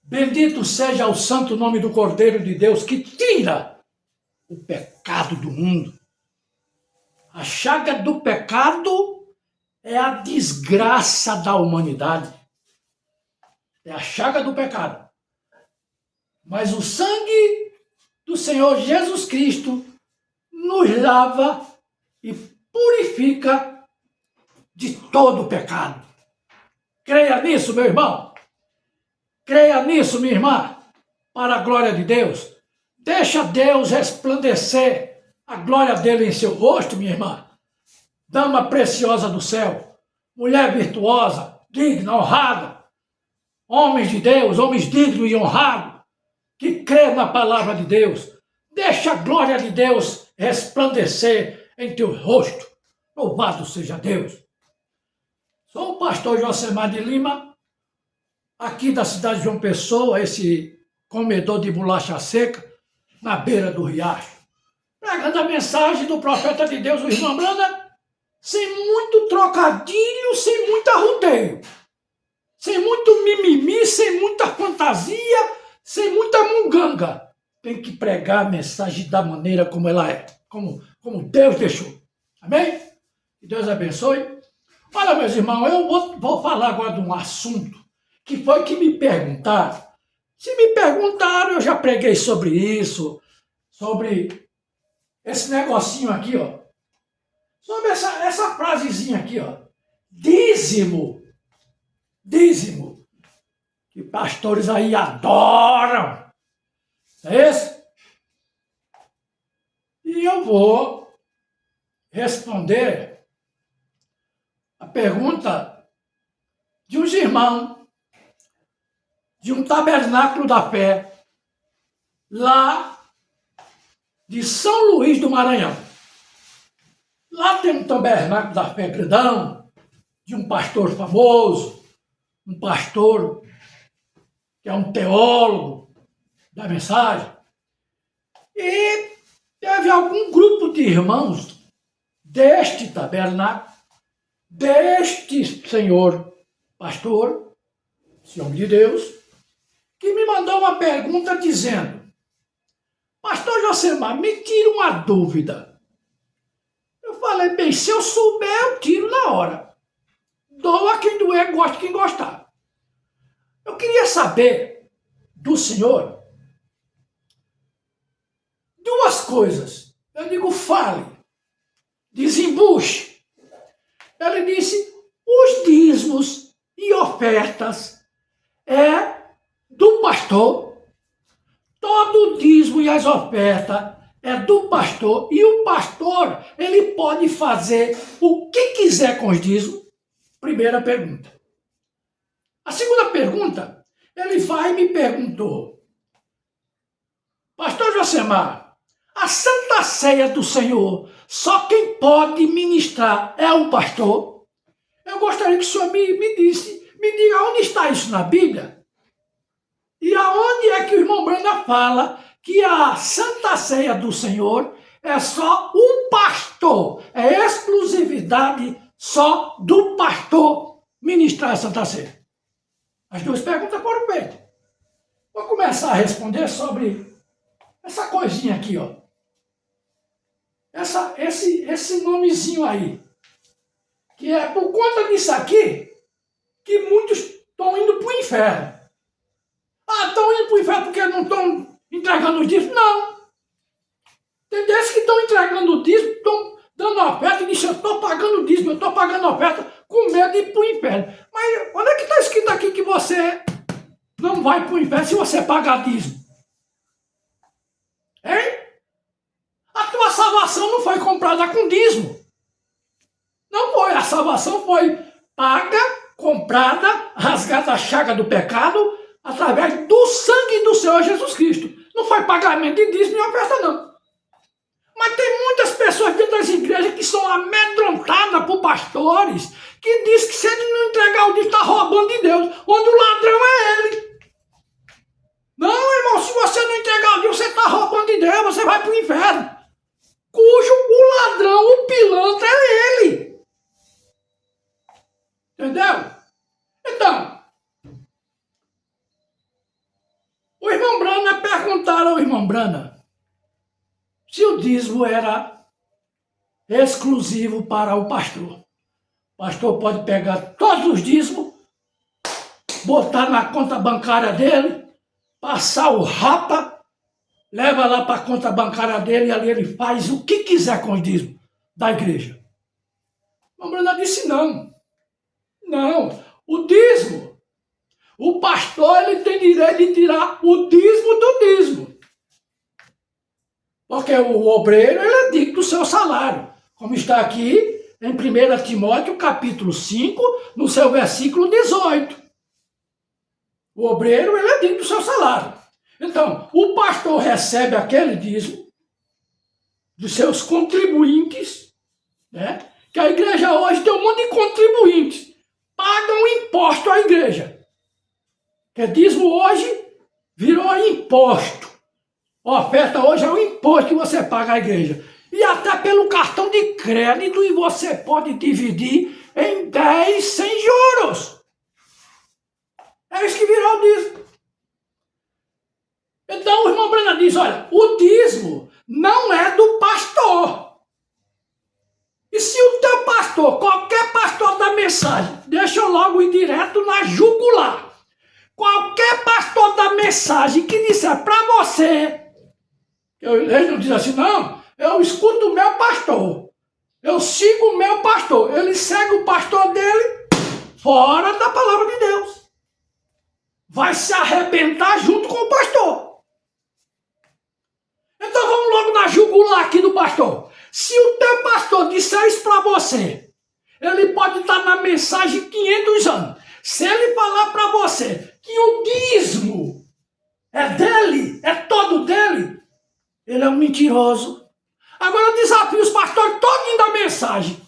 Bendito seja o santo nome do Cordeiro de Deus que tira o pecado do mundo. A chaga do pecado é a desgraça da humanidade. É a chaga do pecado. Mas o sangue do Senhor Jesus Cristo nos lava e purifica de todo o pecado. Creia nisso, meu irmão. Creia nisso, minha irmã, para a glória de Deus. Deixa Deus resplandecer a glória dele em seu rosto, minha irmã. Dama preciosa do céu, mulher virtuosa, digna, honrada, homens de Deus, homens dignos e honrados, que crê na palavra de Deus. Deixa a glória de Deus resplandecer em teu rosto. Louvado seja Deus. Sou o pastor Josemar de Lima, aqui da cidade de João Pessoa, esse comedor de bolacha seca, na beira do riacho, pregando a mensagem do profeta de Deus, o irmão Branda, sem muito trocadilho, sem muito arrudeio, sem muito mimimi, sem muita fantasia, sem muita munganga. Tem que pregar a mensagem da maneira como ela é, como Deus deixou. Amém? Que Deus abençoe. Olha, meus irmãos, eu vou falar agora de um assunto que foi que me perguntaram. Se me perguntaram, eu já preguei sobre isso, sobre esse negocinho aqui, ó. Sobre essa frasezinha aqui, ó. Dízimo. Dízimo. Que pastores aí adoram. É isso? E eu vou responder a pergunta de uns irmãos de um tabernáculo da fé lá de São Luís do Maranhão. Lá tem um tabernáculo da fé grandão, de um pastor famoso, um pastor que é um teólogo da mensagem. E teve algum grupo de irmãos deste tabernáculo, deste senhor pastor, esse homem de Deus, que me mandou uma pergunta dizendo: Pastor Josemar, me tira uma dúvida. Eu falei, bem, se eu souber, eu tiro na hora. Doa quem doer, gosta quem gostar. Eu queria saber do senhor duas coisas. Eu digo, fale, desembuche. Ele disse, os dízimos e ofertas é do pastor. Todo o dízimo e as ofertas é do pastor, e o pastor, ele pode fazer o que quiser com os dízimos. Primeira pergunta. A segunda pergunta, ele vai e me perguntou: Pastor Josemar, a Santa Ceia do Senhor, só quem pode ministrar é o pastor? Eu gostaria que o senhor me diga onde está isso na Bíblia? E aonde é que o irmão Branda fala que a Santa Ceia do Senhor é só o pastor, é exclusividade só do pastor ministrar a Santa Ceia? As duas perguntas foram feitas. Vou começar a responder sobre essa coisinha aqui, ó. Esse nomezinho aí. Que é por conta disso aqui que muitos estão indo para o inferno. Ah, estão indo para o inferno porque não estão entregando o dízimo? Não. Tem desses que estão entregando o dízimo, estão dando oferta e dizem, eu estou pagando o dízimo, eu estou pagando oferta com medo de ir para o inferno. Mas onde é que está escrito aqui que você não vai para o inferno se você pagar dízimo? Hein? A tua salvação não foi comprada com dízimo. Não foi. A salvação foi paga, comprada, rasgada a chaga do pecado, através do sangue do Senhor Jesus Cristo. Não foi pagamento de dízimo e oferta, não. Mas tem muitas pessoas dentro das igrejas que são amedrontadas por pastores que diz que se ele não entregar o dízimo, está roubando de Deus, onde o ladrão é ele. Não, irmão, se você não entregar o dízimo, você está roubando de Deus, você vai para o inferno. Cujo o ladrão, o pilantra é ele. Entendeu? Então, perguntaram ao irmão Brana se o dízimo era exclusivo para o pastor. O pastor pode pegar todos os dízimos, botar na conta bancária dele, passar o rapa, leva lá para a conta bancária dele e ali ele faz o que quiser com os dízimos da igreja. O irmão Brana disse não. Não, o dízimo, o pastor ele tem direito de tirar o dízimo do dízimo. Porque o obreiro ele é digno do seu salário, como está aqui em 1 Timóteo capítulo 5, no seu versículo 18. O obreiro ele é digno do seu salário. Então, o pastor recebe aquele dízimo dos seus contribuintes, né? Que a igreja hoje tem um monte de contribuintes, pagam imposto à igreja. Porque dízimo hoje virou imposto. A oferta hoje é o imposto que você paga à igreja. E até pelo cartão de crédito, e você pode dividir em 10 sem juros. É isso que virou o dízimo. Então o irmão Brana diz, olha, o dízimo não é do pastor. E se o teu pastor, qualquer pastor da mensagem, deixa eu logo ir direto na jugular. Qualquer pastor da mensagem que disser para você, ele não diz assim, não, eu escuto o meu pastor, eu sigo o meu pastor, ele segue o pastor dele fora da palavra de Deus. Vai se arrebentar junto com o pastor. Então vamos logo na jugular aqui do pastor. Se o teu pastor disser isso para você, ele pode estar na mensagem 500 anos. Se ele falar para você que o dízimo é dele, é todo dele, ele é um mentiroso. Agora eu desafio os pastores todos da mensagem.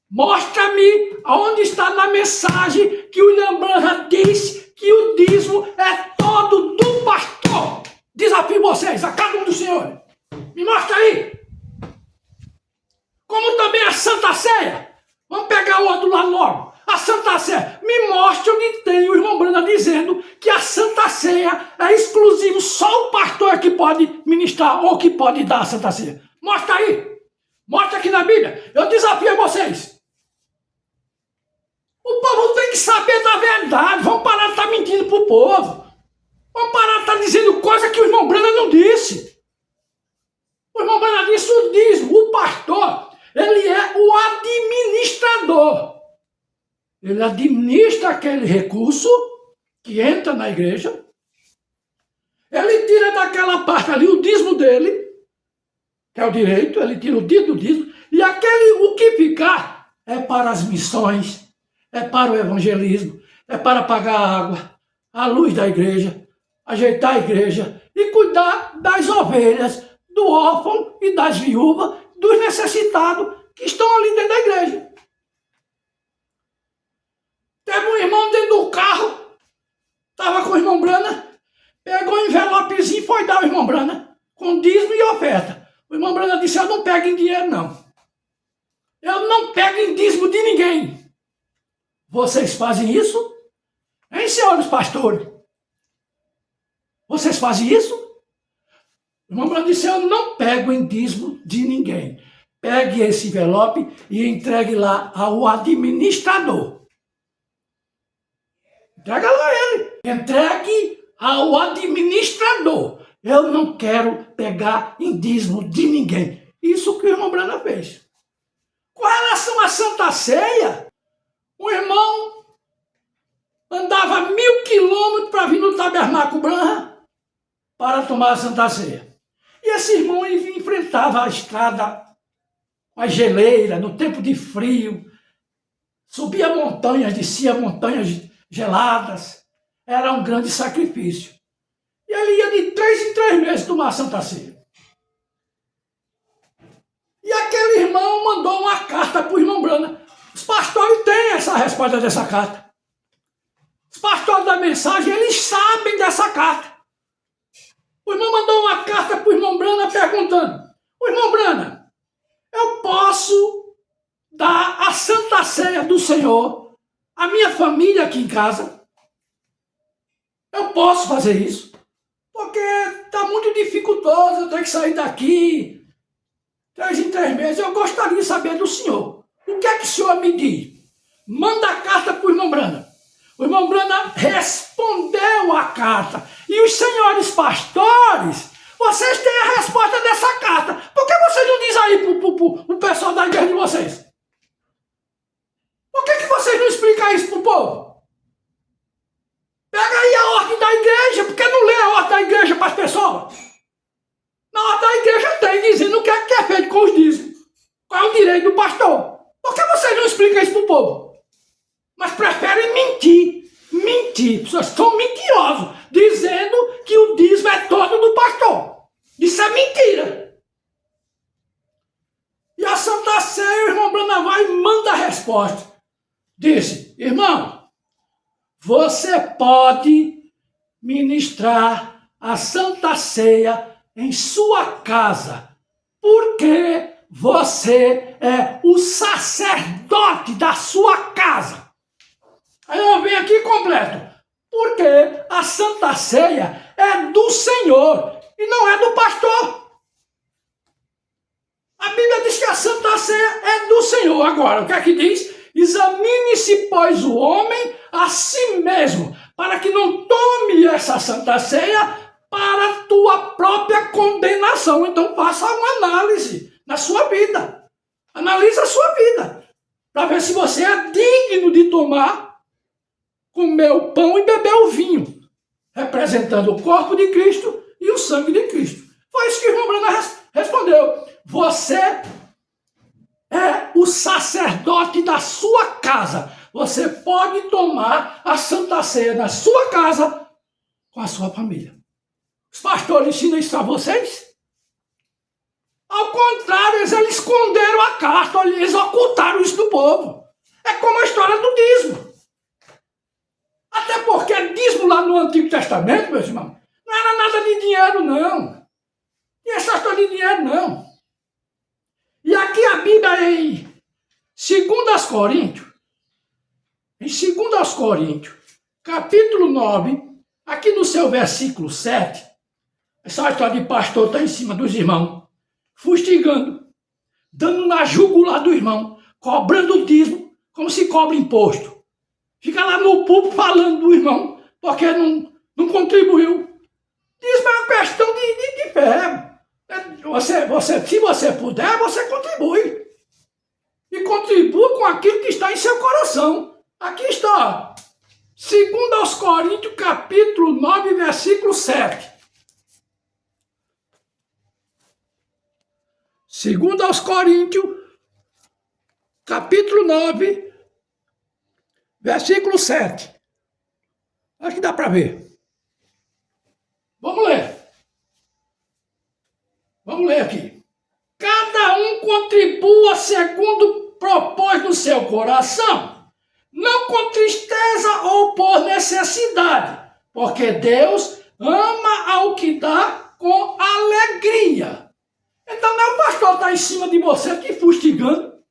Mostra-me aonde está na mensagem que o William Branham disse que o dízimo é todo do pastor. Desafio vocês, a cada um dos senhores. Me mostra aí. Como também a Santa Ceia. Vamos pegar o outro lado logo. A Santa Ceia. Me mostra onde tem o irmão Brana dizendo que a Santa Ceia é exclusivo. Só o pastor que pode ministrar ou que pode dar a Santa Ceia. Mostra aí. Mostra aqui na Bíblia. Eu desafio vocês. O povo tem que saber da verdade. Vamos parar de estar mentindo pro povo. Vamos parar de estar dizendo coisa que o irmão Brana não disse. O irmão Brana disse o dízimo. O pastor, ele é o administrador. Ele administra aquele recurso que entra na igreja. Ele tira daquela parte ali o dízimo dele, que é o direito, ele tira o dízimo, e o que ficar é para as missões, é para o evangelismo, é para pagar a água, a luz da igreja, ajeitar a igreja e cuidar das ovelhas, do órfão e das viúvas, dos necessitados que estão ali dentro da igreja. Teve um irmão dentro do carro, estava com o irmão Brana, pegou um envelopezinho e foi dar ao irmão Brana, com dízimo e oferta. O irmão Brana disse, eu não pego em dinheiro não. Eu não pego em dízimo de ninguém. Vocês fazem isso? Hein, senhores pastores? Vocês fazem isso? O irmão Brana disse, eu não pego em dízimo de ninguém. Pegue esse envelope e entregue lá ao administrador. Entrega lá ele. Entregue ao administrador. Eu não quero pegar em dízimo de ninguém. Isso que o irmão Brana fez. Com relação à Santa Ceia, o irmão andava 1000 quilômetros para vir no Tabernáculo Branham para tomar a Santa Ceia. E esse irmão ele enfrentava a estrada, a geleira, no tempo de frio, subia montanhas, descia montanhas geladas, era um grande sacrifício. E ele ia de 3 em 3 meses tomar a Santa Ceia. E aquele irmão mandou uma carta para o irmão Brana. Os pastores têm essa resposta dessa carta. Os pastores da mensagem, eles sabem dessa carta. O irmão mandou uma carta para o irmão Brana perguntando, o irmão Brana, eu posso dar a Santa Ceia do Senhor à minha família aqui em casa? Eu posso fazer isso? Porque está muito dificultoso, eu tenho que sair daqui. 3 em 3 meses, eu gostaria de saber do senhor. O que é que o senhor me diz? Manda a carta para o irmão Brana. O irmão Brana respondeu a carta. E os senhores pastores, vocês têm a resposta dessa carta. Por que vocês não dizem aí pro pessoal da igreja de vocês? Por que vocês não explicam isso pro povo? Pega aí a ordem da igreja, porque não lê a ordem da igreja para as pessoas. Na ordem da igreja tem, dizendo o que é feito com os dízimos. Qual é o direito do pastor? Por que vocês não explicam isso pro povo? Mas preferem mentir. Pessoas são mentirosos, dizendo que o dízimo é todo do pastor. Isso é mentira. E a Santa Ceia, o irmão Brana vai e manda a resposta. Disse, irmão, você pode ministrar a Santa Ceia em sua casa, porque você é o sacerdote da sua casa. Aí eu venho aqui completo, porque a Santa Ceia é do Senhor e não é do pastor. A Bíblia diz que a Santa Ceia é do Senhor. Agora, o que é que diz? Examine-se, pois, o homem a si mesmo, para que não tome essa Santa Ceia para a tua própria condenação. Então faça uma análise na sua vida. Analise a sua vida, para ver se você é digno de tomar, comer o pão e beber o vinho, representando o corpo de Cristo e o sangue de Cristo. Foi isso que o irmão Brana respondeu. Você é o sacerdote da sua casa. Você pode tomar a Santa Ceia na sua casa com a sua família. Os pastores ensinam isso a vocês? Ao contrário, eles esconderam a carta, eles ocultaram isso do povo. É como a história do dízimo. Até porque dízimo lá no Antigo Testamento, meus irmãos, não era nada de dinheiro, não. E essa história de dinheiro, não. E aqui a Bíblia em 2 Coríntios, capítulo 9, aqui no seu versículo 7, essa história de pastor está em cima dos irmãos, fustigando, dando na jugular do irmão, cobrando o dízimo, como se cobra imposto. Fica lá no púlpito falando do irmão, porque não contribuiu. Dízimo é uma questão de fé. Se você puder, você contribui. E contribua com aquilo que está em seu coração. Aqui está, 2 Coríntios, capítulo 9, versículo 7. 2 Coríntios, capítulo 9, versículo 7. Acho que dá para ver. Vamos ler. Vamos ler aqui. Cada um contribua segundo propôs no seu coração, não com tristeza ou por necessidade, porque Deus ama ao que dá com alegria. Então não é o pastor estar em cima de você te fustigando,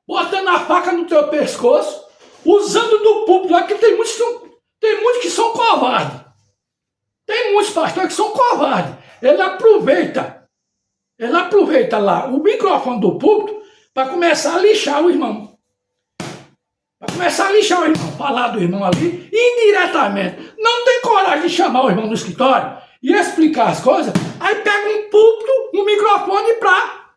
botando a faca no teu pescoço, usando do púlpito lá, que tem muitos que são covardes. Tem muitos pastores que são covardes. Ele aproveita lá o microfone do púlpito para começar a lixar o irmão. Falar do irmão ali indiretamente. Não tem coragem de chamar o irmão no escritório e explicar as coisas. Aí pega um púlpito, um microfone para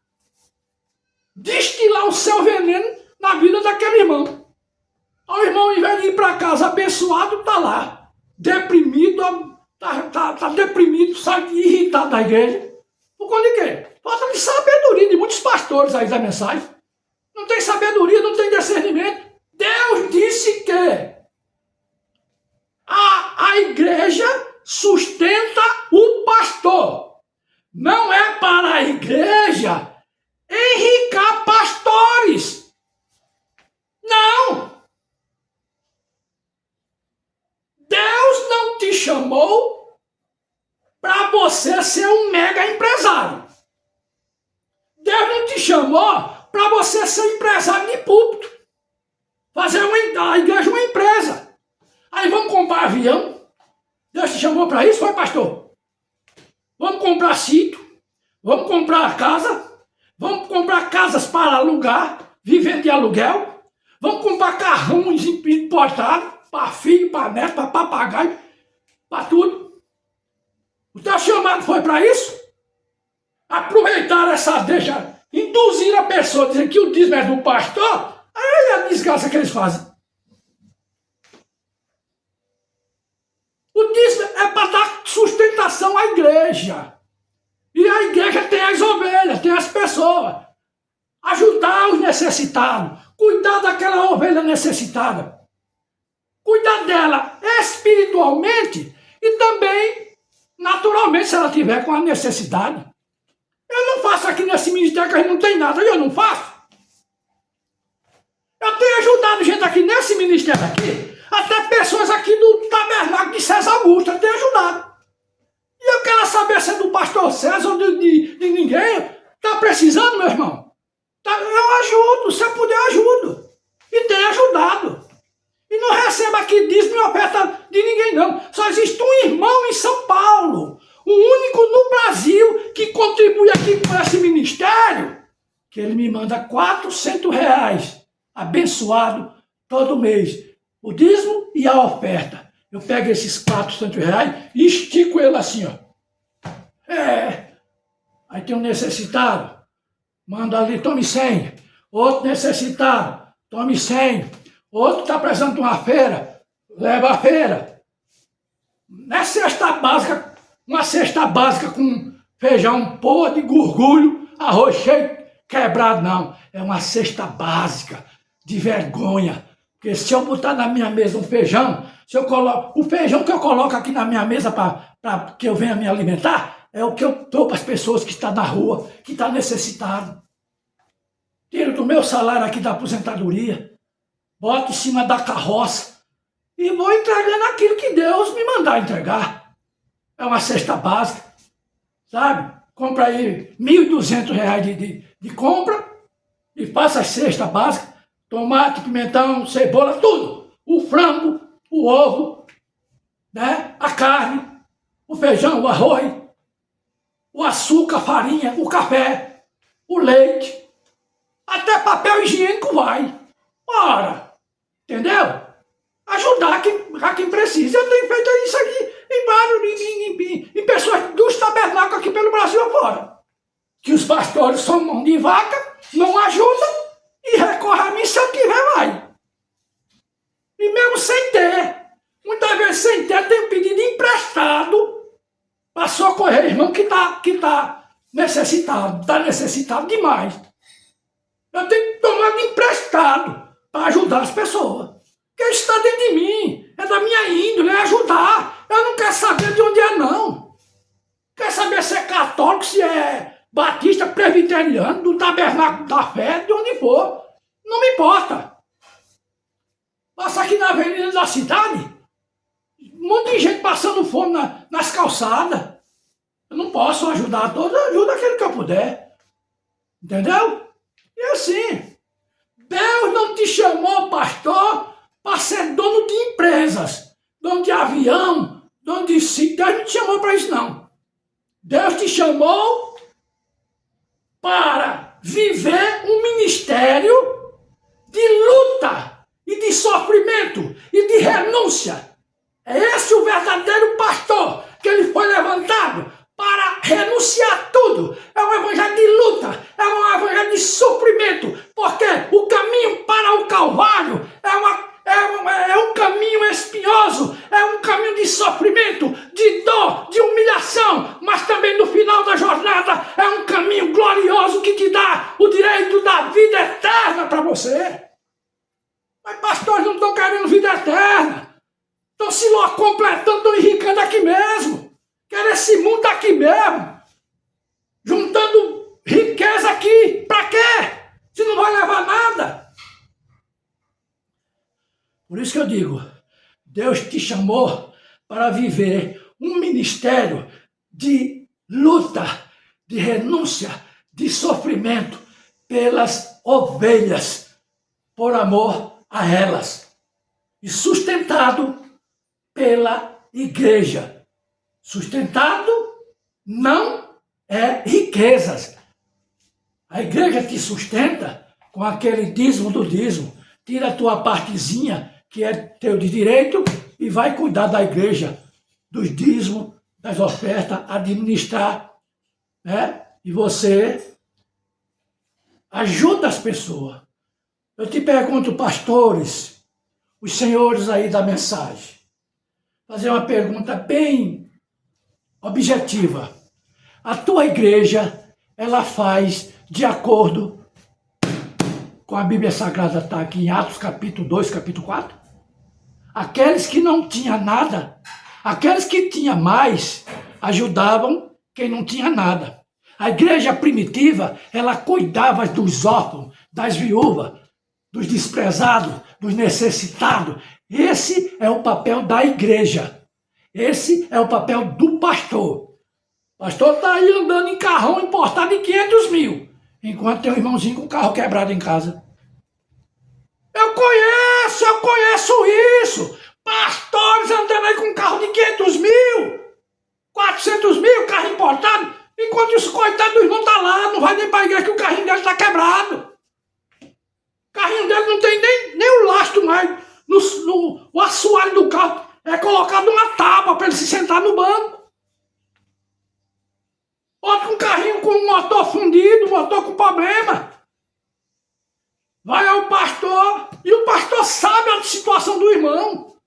destilar o seu veneno na vida daquele irmão. O irmão, em vez de ir para casa abençoado, está lá, deprimido, tá deprimido, sai irritado da igreja. Por conta de quê? Falta de sabedoria de muitos pastores aí da mensagem. Não tem sabedoria, não tem discernimento. Deus disse que a igreja sustenta o pastor. Não é para a igreja enricar pastores. Não. Deus não te chamou para você ser um mega empresário. Deus não te chamou para você ser empresário de púlpito. Fazer a igreja uma empresa. Aí vamos comprar avião. Deus te chamou para isso, foi, pastor? vamos comprar sítio, vamos comprar casa, vamos comprar casas para alugar, vivendo de aluguel, vamos comprar carrões importados, para filho, para neto, para papagaio, para tudo. O teu chamado foi para isso? Aproveitar essa deixa, induzir a pessoa, dizendo que o dízimo é do pastor, aí é a desgraça que eles fazem. O dízimo é para dar sustentação à igreja. E a igreja tem as ovelhas, tem as pessoas. Ajudar os necessitados, cuidar daquela ovelha necessitada. Cuidar dela espiritualmente e também, naturalmente, se ela tiver com a necessidade. Eu não faço aqui nesse ministério que a gente não tem nada, eu não faço. Eu tenho ajudado gente aqui nesse ministério aqui, até pessoas aqui do tabernáculo de César Augusto, eu tenho ajudado. E eu quero saber se é do pastor César ou de ninguém. Está precisando, meu irmão? Eu ajudo, se eu puder, eu ajudo. E tenho ajudado. E não recebo aqui dízimo e oferta de ninguém, não. Só existe um irmão em São Paulo, o único no Brasil que contribui aqui com esse ministério, que ele me manda R$ 400, abençoado, todo mês. O dízimo e a oferta. Eu pego esses R$ 400 e estico ele assim, ó. Aí tem um necessitado, manda ali, tome 100. Outro necessitado, tome 100. Outro está precisando de uma feira, leva a feira. Não é cesta básica, uma cesta básica com feijão podre, gurgulho, arroz cheio, quebrado, não. É uma cesta básica, de vergonha. Porque se eu botar na minha mesa um feijão, o feijão que eu coloco aqui na minha mesa para que eu venha me alimentar, é o que eu dou para as pessoas que estão na rua, que estão necessitadas. Tiro do meu salário aqui da aposentadoria, boto em cima da carroça e vou entregando aquilo que Deus me mandar entregar. É uma cesta básica, sabe? Compra aí R$ 1.200 de compra e passa a cesta básica, tomate, pimentão, cebola, tudo. O frango, o ovo, né? A carne, o feijão, o arroz, o açúcar, a farinha, o café, o leite, até papel higiênico vai. Ora, entendeu? Ajudar a quem precisa. Eu tenho feito isso aqui em vários, em pessoas dos tabernáculos aqui pelo Brasil afora. Que os pastores são mão de vaca, não ajudam e recorrem a mim, se eu tiver, vai. E mesmo sem ter, muitas vezes sem ter, eu tenho pedido emprestado para socorrer irmão que tá necessitado demais. Eu tenho tomado emprestado para ajudar as pessoas. Porque isso está dentro de mim, é da minha índole, é ajudar. Eu não quero saber de onde é, não. Quero saber se é católico, se é batista, presbiteriano, do tabernáculo da fé, de onde for. Não me importa. Passa aqui na avenida da cidade, um monte de gente passando fome nas calçadas. Eu não posso ajudar todos, eu ajudo aquele que eu puder. Entendeu? E assim, Deus não te chamou, pastor, para ser dono de empresas, dono de avião, dono de sítio. Deus não te chamou para isso, não. Deus te chamou para viver um ministério de luta e de sofrimento e de renúncia. É esse o verdadeiro pastor, que ele foi levantado para renunciar a tudo. É um evangelho de luta, é um evangelho de sofrimento, porque o caminho para o Calvário é um caminho espinhoso, é um caminho de sofrimento, de dor, de humilhação, mas também no final da jornada é um caminho glorioso que te dá o direito da vida eterna para você. Mas pastores não estão querendo vida eterna, estão se completando, estão enricando aqui mesmo. Quero esse mundo aqui mesmo, juntando riqueza aqui, para quê? Se não vai levar nada. Por isso que eu digo, Deus te chamou para viver um ministério de luta, de renúncia, de sofrimento pelas ovelhas, por amor a elas, e sustentado pela igreja. Sustentado não é riquezas. A igreja te sustenta com aquele dízimo do dízimo. Tira a tua partezinha, que é teu de direito, e vai cuidar da igreja, dos dízimos, das ofertas, administrar, né? E você ajuda as pessoas. Eu te pergunto, pastores, os senhores aí da mensagem, fazer uma pergunta bem objetiva. A tua igreja, ela faz de acordo com a Bíblia Sagrada, está aqui em Atos capítulo 2, capítulo 4? Aqueles que não tinham nada, aqueles que tinham mais, ajudavam quem não tinha nada. A igreja primitiva, ela cuidava dos órfãos, das viúvas, dos desprezados, dos necessitados. Esse é o papel da igreja. Esse é o papel do pastor. O pastor está aí andando em carrão importado de 500 mil, enquanto tem um irmãozinho com o carro quebrado em casa. Eu conheço isso. Pastores andando aí com um carro de 500 mil, 400 mil, carro importado, enquanto esse coitado do irmão está lá, não vai nem para a igreja que o carrinho dele está quebrado. O carrinho dele não tem nem o lastro mais. O assoalho do carro é colocado uma tábua para ele se sentar no banco. Outro com um carrinho com um motor fundido, motor com problema. Vai ao pastor e o pastor sabe a situação do irmão.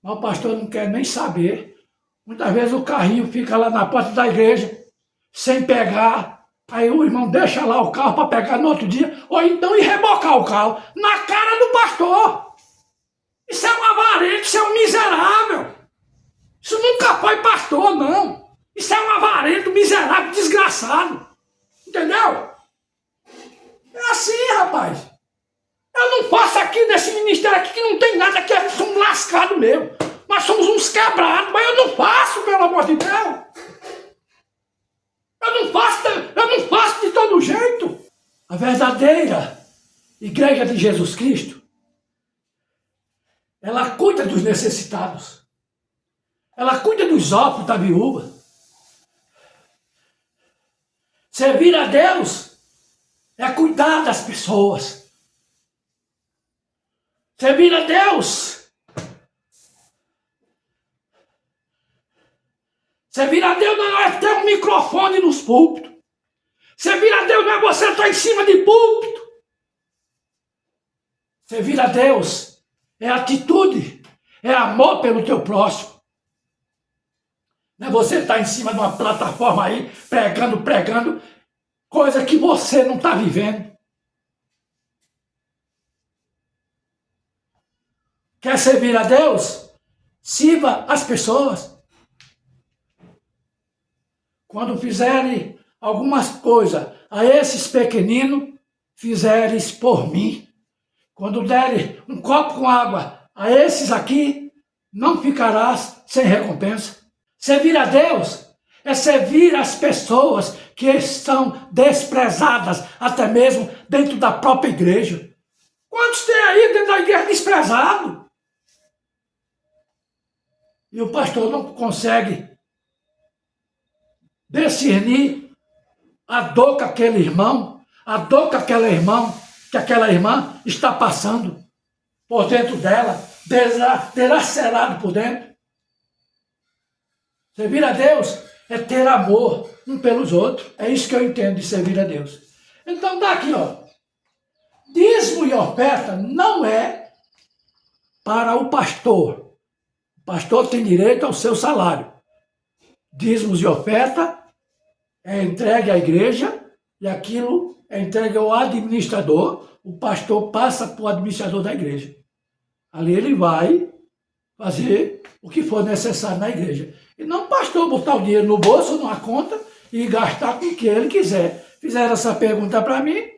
Mas o pastor não quer nem saber. Muitas vezes o carrinho fica lá na porta da igreja, sem pegar. Aí o irmão deixa lá o carro para pegar no outro dia, ou então ir rebocar o carro na cara do pastor. Isso é um avarento, isso é um miserável. Isso nunca foi pastor, não. Isso é um avarento, miserável, desgraçado. Entendeu? É assim, rapaz. Eu não faço aqui nesse ministério aqui que não tem nada, que nós somos lascados mesmo. Nós somos uns quebrados, mas eu não faço, pelo amor de Deus. Eu não faço de todo jeito. A verdadeira igreja de Jesus Cristo, ela cuida dos necessitados. Ela cuida dos órfãos, da viúva. Servir a Deus é cuidar das pessoas. Servir a Deus. Servir a Deus não é ter um microfone nos púlpitos. Servir a Deus não é você estar em cima de púlpito. Servir a Deus é atitude, é amor pelo teu próximo. Não é você estar em cima de uma plataforma aí, pregando, coisa que você não está vivendo. Quer servir a Deus? Sirva as pessoas. Quando fizerem algumas coisas a esses pequeninos, fizeres por mim. Quando derem um copo com água a esses aqui, não ficarás sem recompensa. Servir a Deus é servir as pessoas que estão desprezadas, até mesmo dentro da própria igreja. Quantos tem aí dentro da igreja desprezado? E o pastor não consegue discernir a dor que aquele irmão, a dor que aquela irmã está passando por dentro dela, dilacerado por dentro. Servir a Deus é ter amor um pelos outros. É isso que eu entendo de servir a Deus. Então tá aqui, ó. Dízimo e oferta não é para o pastor. O pastor tem direito ao seu salário. Dízimos e oferta é entregue à igreja e aquilo é entregue ao administrador. O pastor passa para o administrador da igreja. Ali ele vai fazer o que for necessário na igreja. E não o pastor botar o dinheiro no bolso, numa conta, e gastar com o que ele quiser. Fizeram essa pergunta para mim,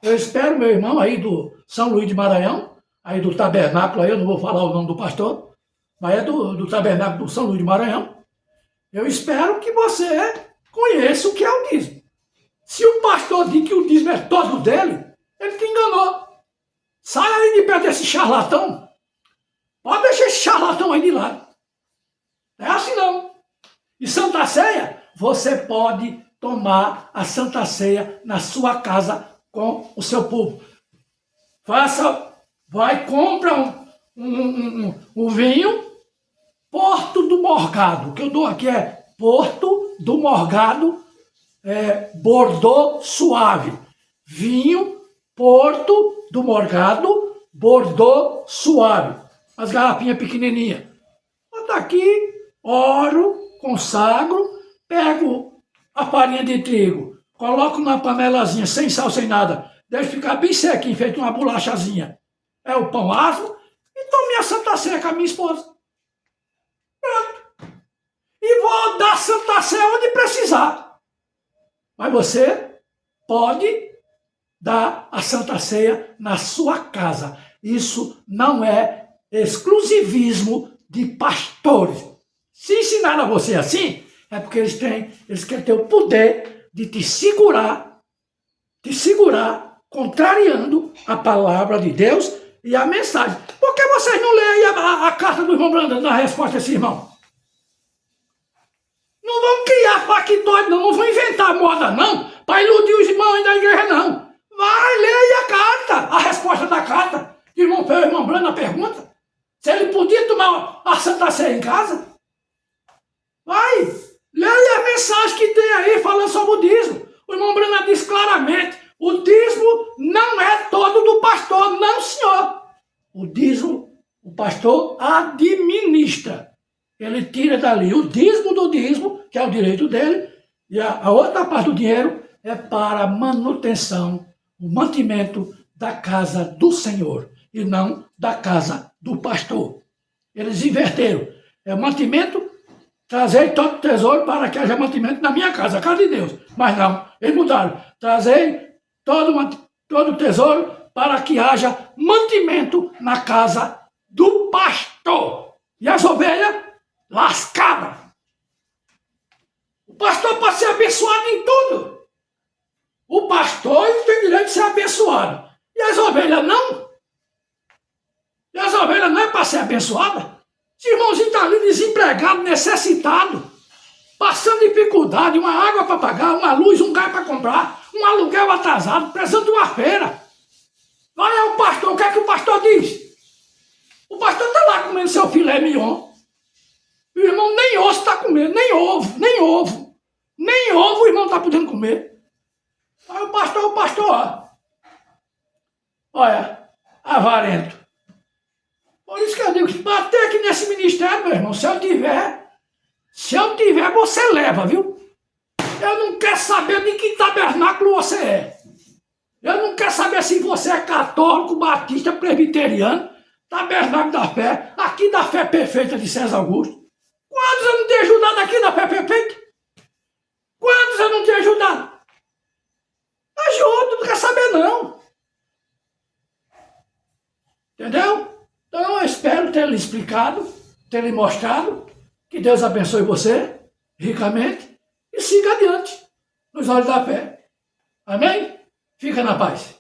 eu espero meu irmão aí do São Luís de Maranhão, aí do tabernáculo, aí eu não vou falar o nome do pastor, mas é do tabernáculo do São Luís de Maranhão. Eu espero que você conheça o que é o dízimo. Se o pastor diz que o dízimo é todo dele, ele te enganou. Sai aí de perto desse charlatão. Pode deixar esse charlatão aí de lado. Não é assim não. E Santa Ceia você pode tomar a Santa Ceia na sua casa com o seu povo. Compra um vinho, Porto do Morgado. O que eu dou aqui é Porto do Morgado, Bordeaux suave. Vinho, Porto do Morgado, Bordeaux suave. As garrafinhas pequenininhas. Bota aqui, oro, consagro, pego a farinha de trigo, coloco na panelazinha, sem sal, sem nada, deixo ficar bem sequinho, feito uma bolachazinha. É o pão asmo, e tomo minha Santa Ceia com a minha esposa. Pronto. E vou dar Santa Ceia onde precisar. Mas você pode dar a Santa Ceia na sua casa. Isso não é exclusivismo de pastores. Se ensinaram a você assim, é porque eles querem ter o poder de te segurar, contrariando a palavra de Deus e a mensagem. Por que vocês não leem a carta do irmão Brandão na resposta a esse irmão? Não vão criar factóide, não vão inventar moda, não, para iludir os irmãos da igreja, não. Vai, leia a carta, a resposta da carta. O irmão Brandão pergunta se ele podia tomar a Santa Ceia em casa. Vai, leia a mensagem que tem aí falando sobre o dízimo. O irmão Brandão diz claramente, o dízimo não é todo do pastor, não, senhor. O dízimo, o pastor administra. Ele tira dali o dízimo do dízimo, que é o direito dele, e a outra parte do dinheiro é para a manutenção, o mantimento da casa do Senhor, e não da casa do pastor. Eles inverteram. É o mantimento, trazei todo o tesouro para que haja mantimento na minha casa, a casa de Deus. Mas não, eles mudaram. Trazei todo o tesouro para que haja mantimento na casa do pastor. E as ovelhas lascadas. O pastor pode ser abençoado em tudo. O pastor tem direito de ser abençoado. E as ovelhas não? E as ovelhas não é para ser abençoada? Esse irmãozinho está ali desempregado, necessitado, passando dificuldade, uma água para pagar, uma luz, um gás para comprar, um aluguel atrasado, precisando de uma feira. Vai ao pastor, o que é que o pastor diz? O pastor está lá comendo seu filé mignon. O irmão nem osso está comendo, nem ovo. Nem ovo o irmão está podendo comer. Aí o pastor, olha, avarento. Por isso que eu digo, bater aqui nesse ministério, meu irmão, se eu tiver, você leva, viu? Eu não quero saber de que tabernáculo você é. Eu não quero saber se você é católico, batista, presbiteriano, tabernáculo da fé, aqui da fé perfeita de César Augusto. Quantos eu não tenho ajudado aqui da fé perfeita? Quantos eu não tenho ajudado? Ajudo, não quer saber não. Entendeu? Então eu espero ter lhe explicado, ter lhe mostrado, que Deus abençoe você ricamente e siga adiante nos olhos da fé. Amém? Fica na paz.